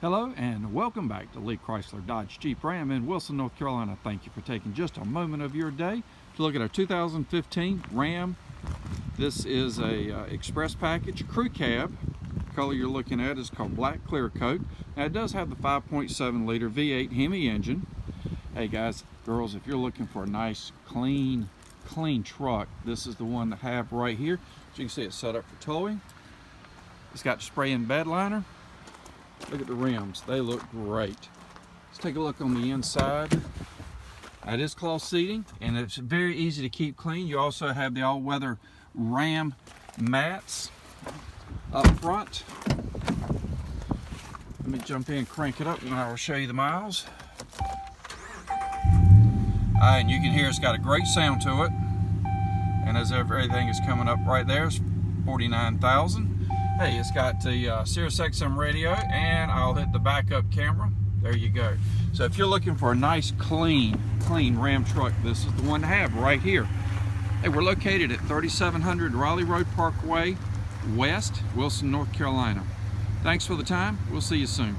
Hello and welcome back to Lee Chrysler Dodge Jeep Ram in Wilson, North Carolina. Thank you for taking just a moment of your day to look at our 2015 Ram. This is a express package crew cab. The color you're looking at is called black clear coat. Now it does have the 5.7 liter V8 Hemi engine. Hey guys, girls, if you're looking for a nice clean truck, this is the one to have right here. As you can see, it's set up for towing. It's got spray-in Bedliner. Look at the rims, they look great. Let's take a look on the inside. That is cloth seating and it's very easy to keep clean. You also have the all-weather Ram mats up front. Let me jump in and crank it up and I will show you the miles. And you can hear it's got a great sound to it. And as everything is coming up right there, it's 49,000. Hey, it's got the SiriusXM radio, and I'll hit the backup camera. There you go. So if you're looking for a nice, clean Ram truck, this is the one to have right here. Hey, we're located at 3700 Raleigh Road Parkway West, Wilson, North Carolina. Thanks for the time. We'll see you soon.